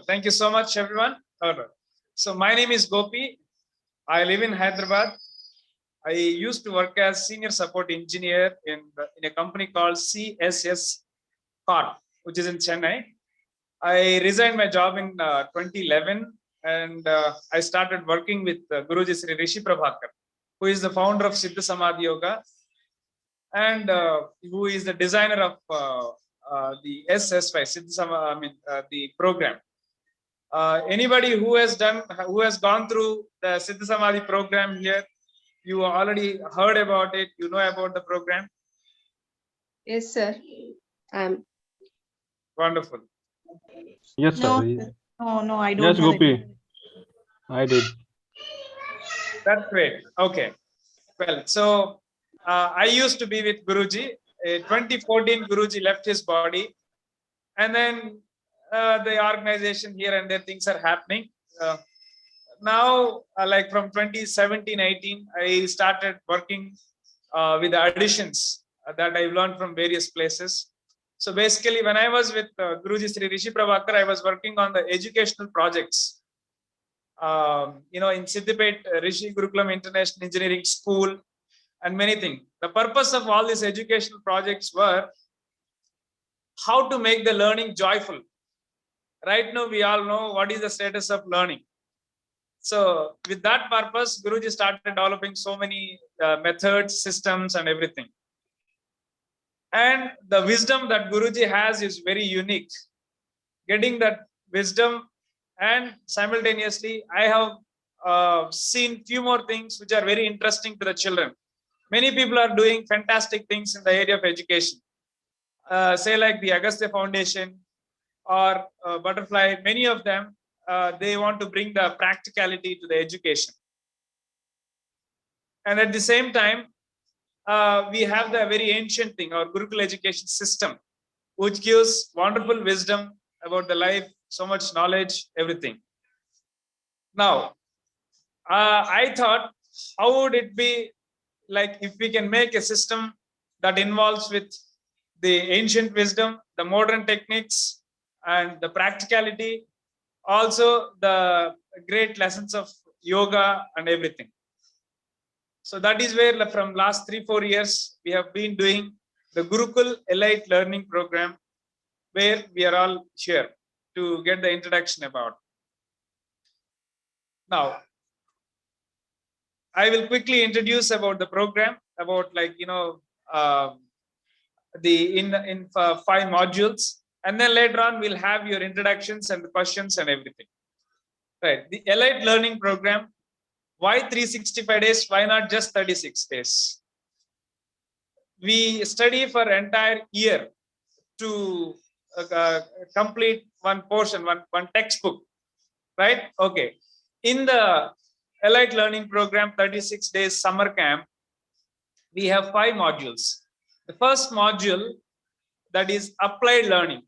Thank you so much, everyone. All right. So my name is Gopi. I live in Hyderabad. I used to work as senior support engineer in a company called CSS Corp, which is in Chennai. I resigned my job in 2011, and I started working with Guruji Sri Rishi Prabhakar, who is the founder of Siddha Samadhi Yoga, and who is the designer of the SSY, the program. Anybody who has gone through the Siddha Samadhi program here, you already heard about it, you know about the program? Yes, sir. Wonderful. Yes, sir. No, I don't. Yes, Gopi. I did. That's great. Okay. Well, so I used to be with Guruji. In 2014, Guruji left his body, and then the organization here and there things are happening. Now, like from 2017-18, I started working with the additions that I learned from various places. So basically, when I was with Guruji Sri Rishi Prabhakar, I was working on the educational projects. In Siddipet, Rishi Gurukulam International Engineering School, and many things. The purpose of all these educational projects were how to make the learning joyful. Right now, we all know what is the status of learning. So with that purpose, Guruji started developing so many methods, systems, and everything. And the wisdom that Guruji has is very unique. Getting that wisdom, and simultaneously, I have seen few more things which are very interesting to the children. Many people are doing fantastic things in the area of education. Say like the Agastya Foundation or Butterfly, many of them, they want to bring the practicality to the education. And at the same time, we have the very ancient thing, our Gurukul education system, which gives wonderful wisdom about the life, so much knowledge, everything. Now, I thought, how would it be like if we can make a system that involves with the ancient wisdom, the modern techniques, and the practicality, also the great lessons of yoga and everything. So that is where from last 3-4 years, we have been doing the Gurukul Elite Learning Program, where we are all here to get the introduction about. Now, I will quickly introduce about the program, about in 5 modules, and then later on we'll have your introductions and the questions and everything. Right, the Elite Learning Program. Why 365 days? Why not just 36 days? We study for entire year to complete one portion, one textbook, right? Okay. In the Elite Learning Program, 36 days summer camp, we have 5 modules. The first module, that is applied learning.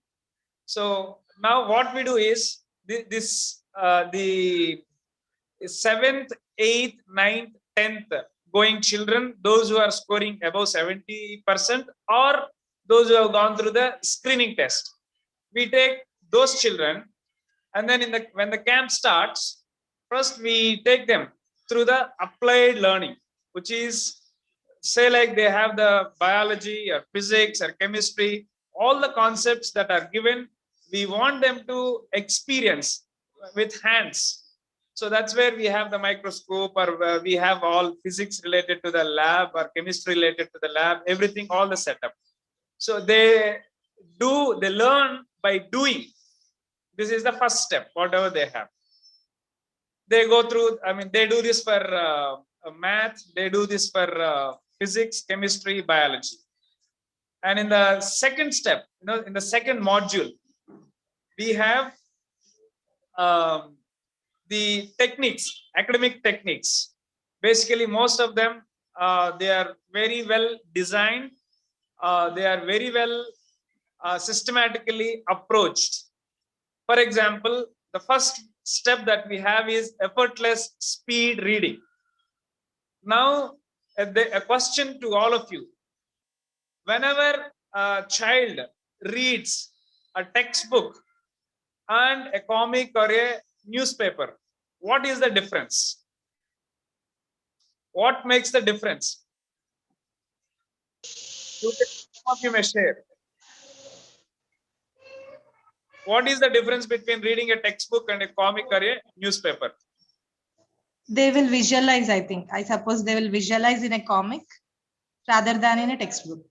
So now what we do is the 7th, 8th, 9th, 10th going children, those who are scoring above 70%, or those who have gone through the screening test. We take those children, and then when the camp starts, first we take them through the applied learning, which is, say like they have the biology or physics or chemistry, all the concepts that are given, we want them to experience with hands. So that's where we have the microscope, or we have all physics related to the lab, or chemistry related to the lab, everything, all the setup. So they learn by doing. This is the first step, whatever they have. They go through, they do this for math, they do this for physics, chemistry, biology. And in the second step, in the second module, we have the techniques, academic techniques. Basically, most of them, they are very well designed. They are very well systematically approached. For example, the first step that we have is effortless speed reading. Now, a question to all of you. Whenever a child reads a textbook, and a comic or a newspaper. What is the difference? What makes the difference? Some of you may share. What is the difference between reading a textbook and a comic or a newspaper? They will visualize, I think. I suppose they will visualize in a comic rather than in a textbook.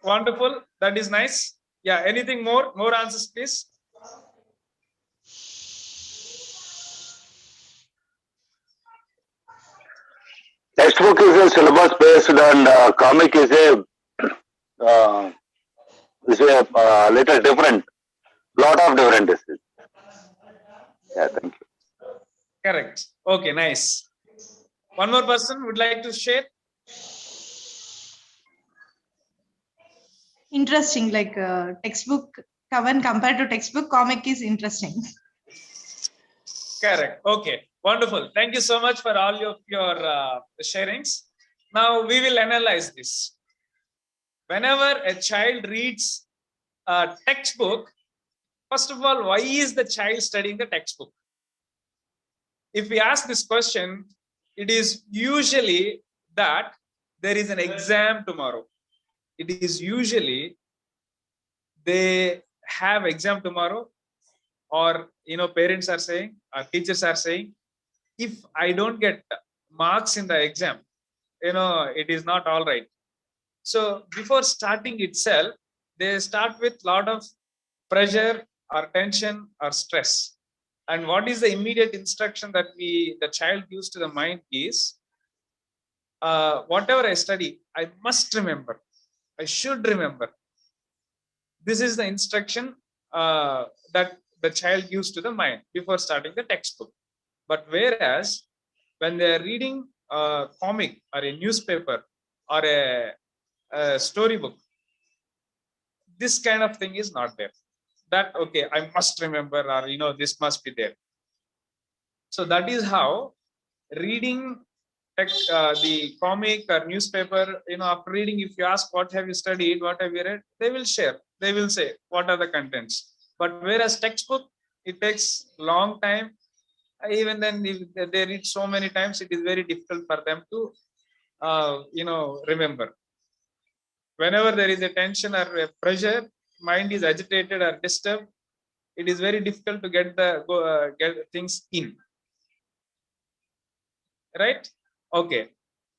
Wonderful. That is nice. Yeah. Anything more? More answers, please. Textbook is a syllabus based and comic is a little different. Lot of differences. Yeah, thank you. Correct. Okay, nice. One more person would like to share. Interesting, like textbook, when compared to textbook, comic is interesting. Correct. Okay. Wonderful. Thank you so much for all of your sharings. Now we will analyze this. Whenever a child reads a textbook, first of all, why is the child studying the textbook? If we ask this question, it is usually that there is an exam tomorrow. It is usually they have exam tomorrow, or parents are saying, or teachers are saying, if I don't get marks in the exam, it is not all right. So before starting itself, they start with a lot of pressure or tension or stress. And what is the immediate instruction that the child gives to the mind is, whatever I study, I must remember. I should remember. This is the instruction that the child gives to the mind before starting the textbook. But whereas when they are reading a comic or a newspaper or a storybook, this kind of thing is not there. That, okay, I must remember, or this must be there. So that is how reading the comic or newspaper, after reading, if you ask what have you studied, what have you read, they will share. They will say what are the contents. But whereas textbook, it takes long time. Even then, if they read so many times, it is very difficult for them to, remember. Whenever there is a tension or a pressure, mind is agitated or disturbed, it is very difficult to get things in. Right? Okay.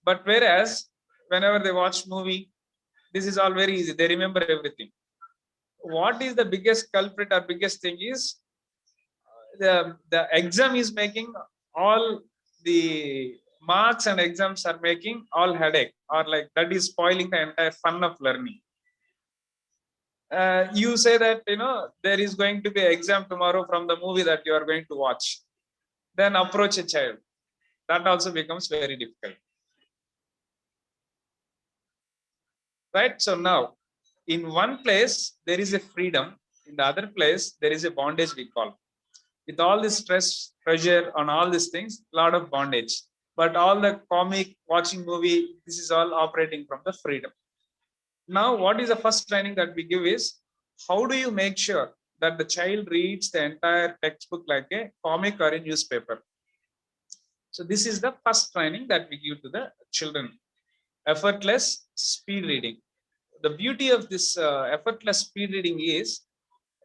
But whereas whenever they watch movie, this is all very easy. They remember everything. What is the biggest culprit or biggest thing is the exam is making all the marks, and exams are making all headache, or like that is spoiling the entire fun of learning. You say that there is going to be an exam tomorrow from the movie that you are going to watch, then approach a child. That also becomes very difficult. Right? So now, in one place, there is a freedom. In the other place, there is a bondage, we call. With all this stress, pressure on all these things, a lot of bondage. But all the comic, watching movie, this is all operating from the freedom. Now, what is the first training that we give is, how do you make sure that the child reads the entire textbook like a comic or a newspaper? So this is the first training that we give to the children. Effortless speed reading. The beauty of this effortless speed reading is,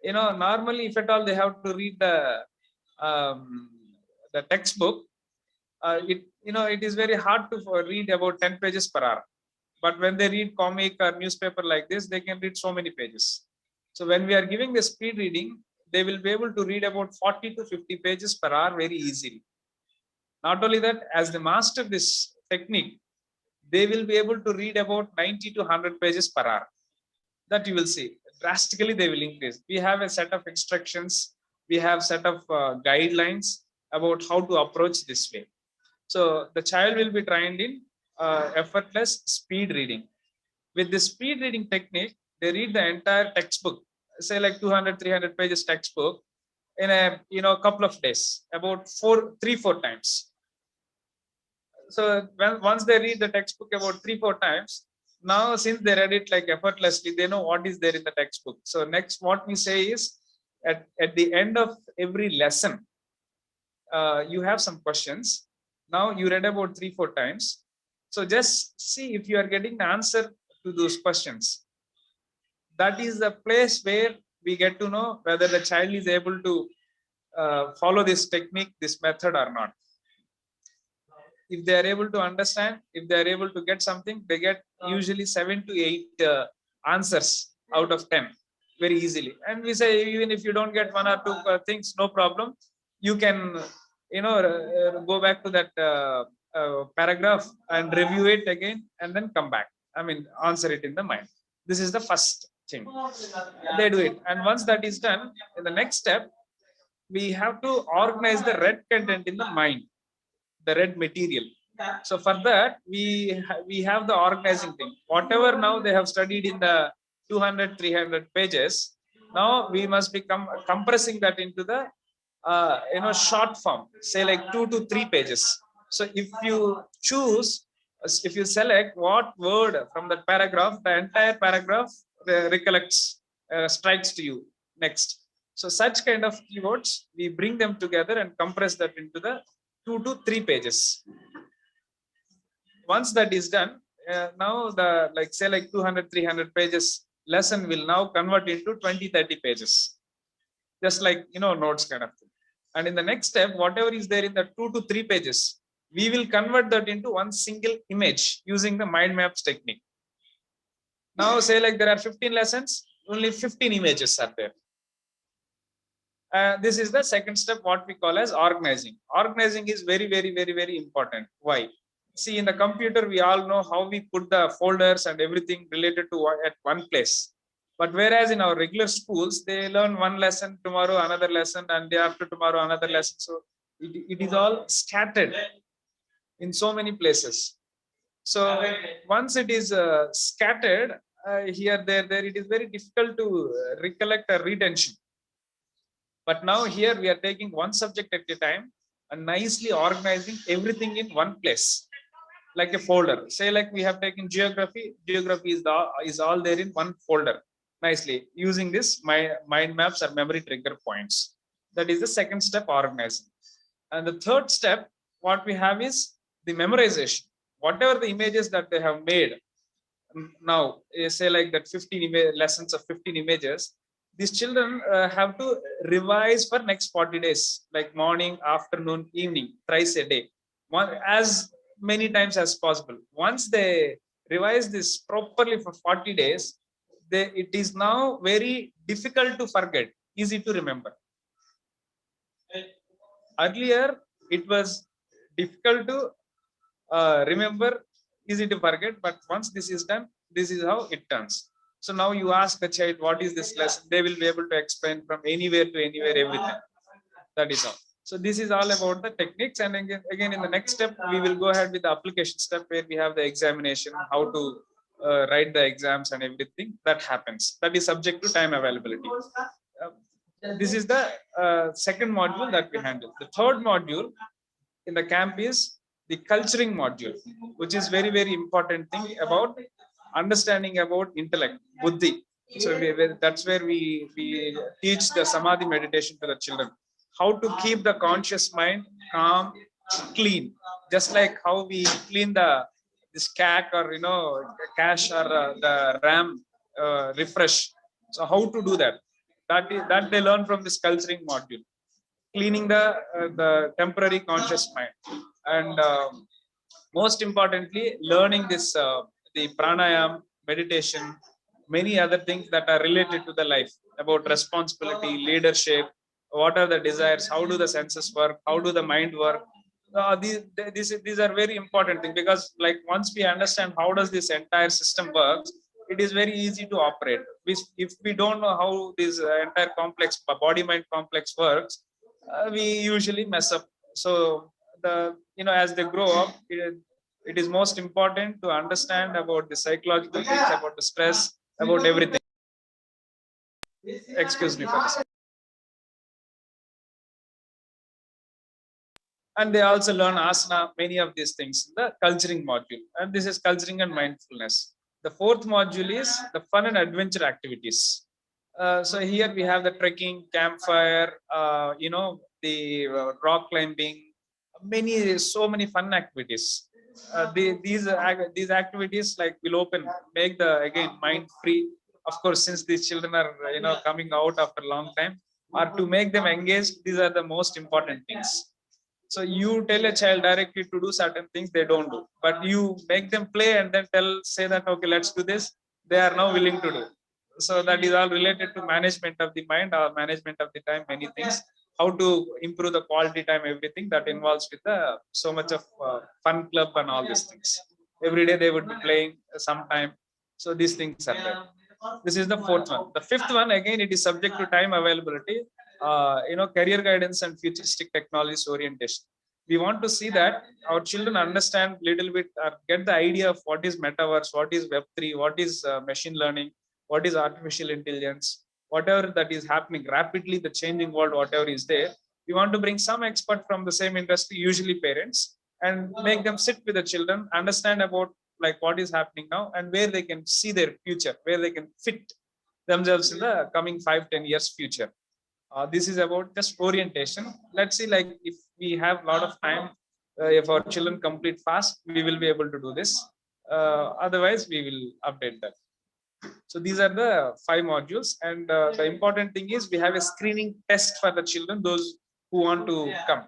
normally if at all they have to read the textbook, it is very hard to read about 10 pages per hour. But when they read comic or newspaper like this, they can read so many pages. So when we are giving the speed reading, they will be able to read about 40 to 50 pages per hour very easily. Not only that, as they master this technique, they will be able to read about 90 to 100 pages per hour. That you will see. Drastically, they will increase. We have a set of instructions. We have set of guidelines about how to approach this way. So the child will be trained in effortless speed reading. With the speed reading technique, they read the entire textbook, say like 200, 300 pages textbook in a couple of days, about 3-4 times. So once they read the textbook about 3-4 times, now since they read it like effortlessly, they know what is there in the textbook. So next, what we say is, at the end of every lesson, you have some questions. Now you read about 3-4 times. So just see if you are getting the answer to those questions. That is the place where we get to know whether the child is able to follow this technique, this method or not. If they are able to understand, if they are able to get something, they get usually 7 to 8 answers out of 10 very easily. And we say, even if you don't get 1 or 2 things, no problem. You can, go back to that paragraph and review it again and then come back. I mean, answer it in the mind. This is the first thing. They do it. And once that is done, in the next step, we have to organize the read content in the mind, the read material. So for that, we have the organizing thing. Whatever now they have studied in the 200-300 pages, now we must be compressing that into the short form, say like 2 to 3 pages. So if you choose, if you select what word from that paragraph, the entire paragraph recollects, strikes to you next. So such kind of keywords, we bring them together and compress that into the 2 to 3 pages. Once that is done, now the say 200-300 pages lesson will now convert into 20-30 pages, just like notes kind of thing. And in the next step, whatever is there in the 2 to 3 pages, we will convert that into one single image using the mind maps technique. Now say like there are 15 lessons, only 15 images are there. This is the second step, what we call as organizing. Organizing is very, very, very, very important. Why? See, in the computer, we all know how we put the folders and everything related to at one place. But whereas in our regular schools, they learn one lesson, tomorrow another lesson, and day after tomorrow another lesson. So it is all scattered in so many places. So once it is scattered here, there, it is very difficult to recollect a retention. But now here we are taking one subject at a time and nicely organizing everything in one place, like a folder. Say like we have taken geography. Geography is all there in one folder, nicely using this mind maps or memory trigger points. That is the second step, organizing. And the third step, what we have is the memorization. Whatever the images that they have made now, say like that 15 lessons of 15 images, these children have to revise for next 40 days, like morning, afternoon, evening, thrice a day, as many times as possible. Once they revise this properly for 40 days, it is now very difficult to forget, easy to remember. Earlier, it was difficult to remember, easy to forget, but once this is done, this is how it turns. So now you ask the child, what is this lesson? They will be able to explain from anywhere to anywhere, everything. That is all. So this is all about the techniques. And again, in the next step, we will go ahead with the application step where we have the examination, how to write the exams and everything that happens. That is subject to time availability. This is the second module that we handle. The third module in the camp is the culturing module, which is very, very important thing about understanding about intellect, buddhi. So that's where we teach the samadhi meditation to the children. How to keep the conscious mind calm, clean, just like how we clean this CAC or cache or the RAM refresh. So how to do that? That they learn from this culturing module, cleaning the temporary conscious mind, and most importantly, learning this the pranayama, meditation, many other things that are related to the life, about responsibility, leadership, what are the desires, how do the senses work, how do the mind work. These are very important things, because like once we understand how does this entire system works, it is very easy to operate. If we don't know how this entire complex body mind complex works, we usually mess up. So as they grow up, it is most important to understand about the psychological things, about the stress, about everything. Excuse me for this. And they also learn asana, many of these things in the culturing module. And this is culturing and mindfulness. The fourth module is the fun and adventure activities. So here we have the trekking, campfire, the rock climbing, so many fun activities. These activities like will make the again mind free. Of course, since these children are coming out after a long time, or to make them engaged, these are the most important things. So you tell a child directly to do certain things, they don't do. But you make them play and then say that, okay, let's do this. They are now willing to do. So that is all related to management of the mind or management of the time, many things. How to improve the quality time, everything that involves with so much of fun club and all these things. Every day they would be playing sometime. So these things are there. This is the fourth one. The fifth one, again, it is subject to time availability. Career guidance and futuristic technologies orientation. We want to see that our children understand little bit or get the idea of what is metaverse, what is Web3, what is machine learning, what is artificial intelligence, whatever that is happening rapidly, the changing world, whatever is there. We want to bring some expert from the same industry, usually parents, and make them sit with the children, understand about like what is happening now and where they can see their future, where they can fit themselves in the coming 5-10 years future. This is about just orientation. Let's see, like if we have a lot of time, if our children complete fast, we will be able to do this. Otherwise, we will update that. So these are the 5 modules. And the important thing is we have a screening test for the children, those who want to come.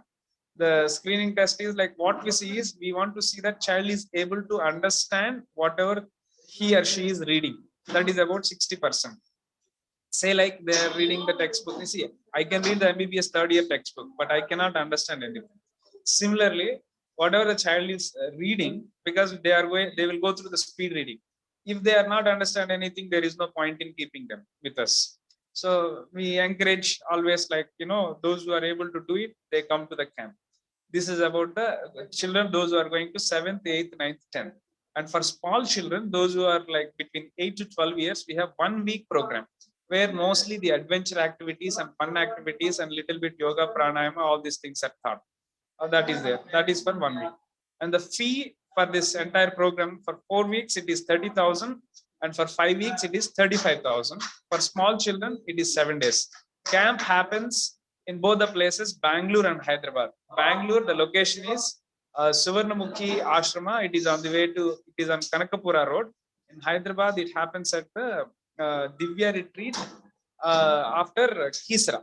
The screening test is like what we see is we want to see that child is able to understand whatever he or she is reading. That is about 60%. Say like they are reading the textbook. You see, I can read the MBBS third year textbook, but I cannot understand anything. Similarly, whatever the child is reading, because they will go through the speed reading. If they are not understand anything, there is no point in keeping them with us. So we encourage always, like, those who are able to do it, they come to the camp. This is about the children, those who are going to 7th, 8th, 9th, 10th. And for small children, those who are like between 8 to 12 years, we have 1 week program where mostly the adventure activities and fun activities and little bit yoga, pranayama, all these things are taught. That is there. That is for 1 week. And the fee for this entire program for 4 weeks, it is 30,000. And for 5 weeks, it is 35,000. For small children, it is 7 days. Camp happens in both the places, Bangalore and Hyderabad. Bangalore, the location is Suvarnamukhi Ashrama. It is on the way to, it is on Kanakapura Road. In Hyderabad, it happens at the Divya retreat after Kisra.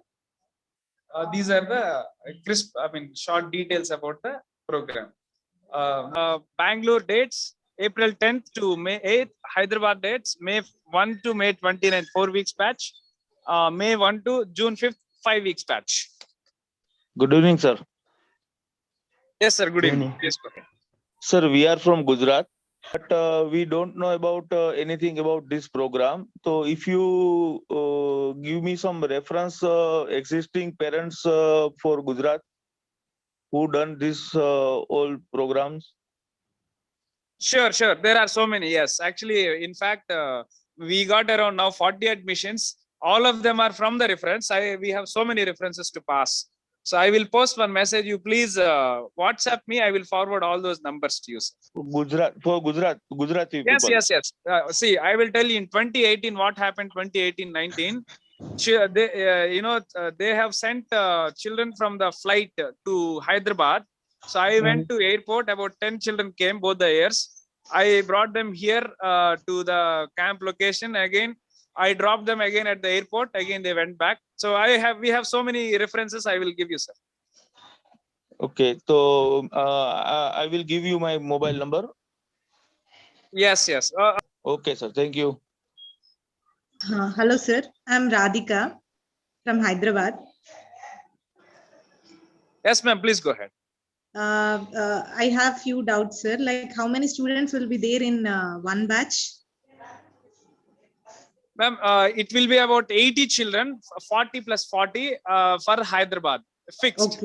These are the short details about the program. Bangalore dates, April 10th to May 8th. Hyderabad dates, May 1 to May 29th, 4 weeks batch. May 1 to June 5th, 5 weeks batch. Good evening, sir. Yes, sir. Good evening. Yes, go ahead. Sir, we are from Gujarat, but we don't know about anything about this program. So if you give me some reference, existing parents for Gujarat who done this all programs. Sure. There are so many. Yes, actually, in fact, we got around now 40 admissions. All of them are from the reference. We have so many references to pass. So I will post one message. You please WhatsApp me. I will forward all those numbers to you. Gujarati people. Yes. See, I will tell you in 2018 what happened. 2018-19. They have sent children from the flight to Hyderabad. So I went to airport. About 10 children came both the years. I brought them here to the camp location again. I dropped them again at the airport. Again, they went back. So we have so many references. I will give you, sir. Okay, so I will give you my mobile number. Yes. Okay, sir. Thank you. Hello, sir. I'm Radhika from Hyderabad. Yes, ma'am. Please go ahead. I have few doubts, sir. Like, how many students will be there in one batch? Ma'am, it will be about 80 children, 40 plus 40 for Hyderabad, fixed.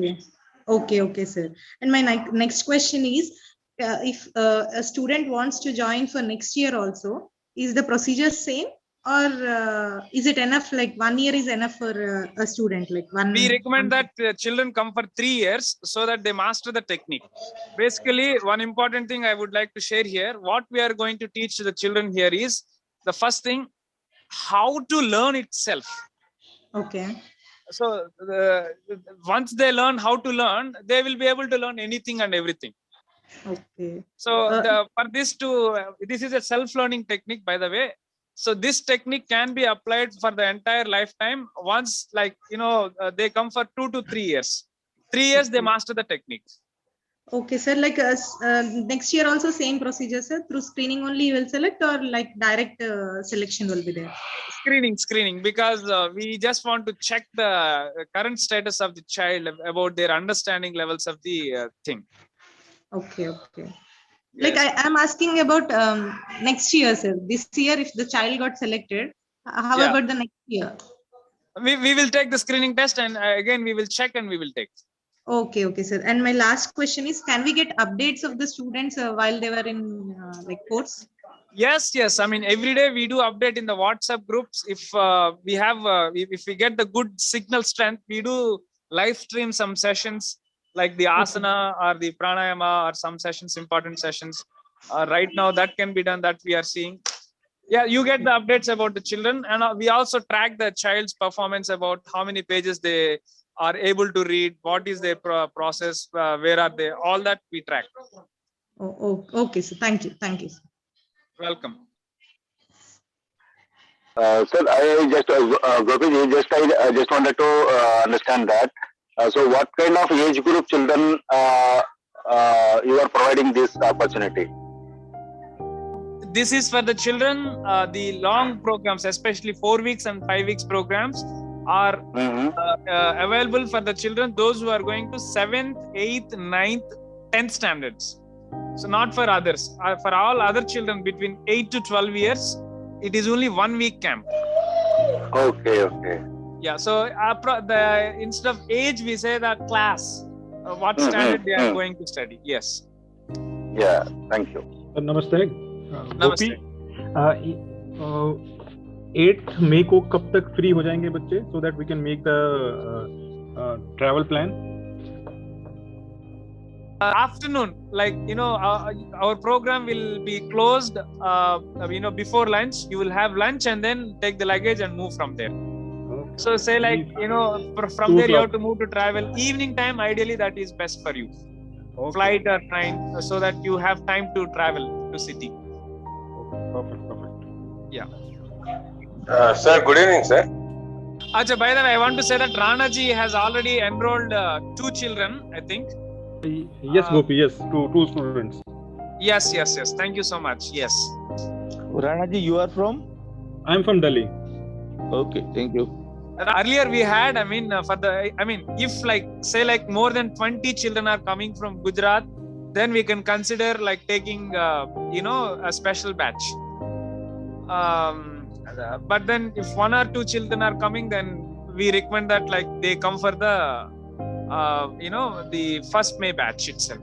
Okay, sir. And my next question is, if a student wants to join for next year also, is the procedure same? Or is it enough, like 1 year is enough for a student? Like we recommend that children come for 3 years so that they master the technique. Basically, one important thing I would like to share here, what we are going to teach the children here is, the first thing, how to learn itself. Okay. So once they learn how to learn, they will be able to learn anything and everything. Okay. So for this this is a self-learning technique, by the way. So this technique can be applied for the entire lifetime. Once, like, they come for 2 to 3 years. 3 years, they master the technique. Okay, sir. Like next year also same procedure, sir. Through screening only you will select, or like direct selection will be there? Screening, because we just want to check the current status of the child about their understanding levels of the thing. Okay. Yes. Like I'm asking about next year, sir. This year, if the child got selected, how Yeah. about the next year? We will take the screening test, and again we will check and we will take. Okay, sir. And my last question is, can we get updates of the students while they were in like course? Yes. I mean, every day we do update in the WhatsApp groups. If we have, if we get the good signal strength, we do live stream some sessions like the Asana or the Pranayama, or some sessions, important sessions. Right now, that can be done, that we are seeing. Yeah, you get the updates about the children, and we also track the child's performance about how many pages they are able to read, what is their process, where are they, all that we track. Okay, sir. Thank you. Sir. Welcome. Sir, I just Gopiji, I just wanted to understand that. So, what kind of age group children you are providing this opportunity? This is for the children. The long programs, especially 4 weeks and 5 weeks programs, are available for the children, those who are going to 7th, 8th, 9th, 10th standards. So not for others. For all other children between 8 to 12 years, it is only 1 week camp. Okay. Yeah. So instead of age, we say that class, what standard they are going to study. Yes. Yeah. Thank you. नमस्ते. Namaste. 8th May को कब तक free हो जाएंगे बच्चे, so that we can make the travel plan? Afternoon, like, our program will be closed before lunch. You will have lunch and then take the luggage and move from there. Okay. So say, like, from there you have to move to travel. Evening time, ideally, that is best for you. Okay. Flight or train, so that you have time to travel to city. Okay. Perfect. Yeah. Sir, good evening, sir. Acha, by the way, I want to say that Ranaji has already enrolled 2 children, I think. Yes, Gopi. Yes, two students. Yes. Thank you so much. Yes. Ranaji, you are from? I'm from Delhi. Okay, thank you. Earlier we had, if like more than 20 children are coming from Gujarat, then we can consider like taking, a special batch. But then if 1 or 2 children are coming, then we recommend that like they come for the, the 1st May batch itself.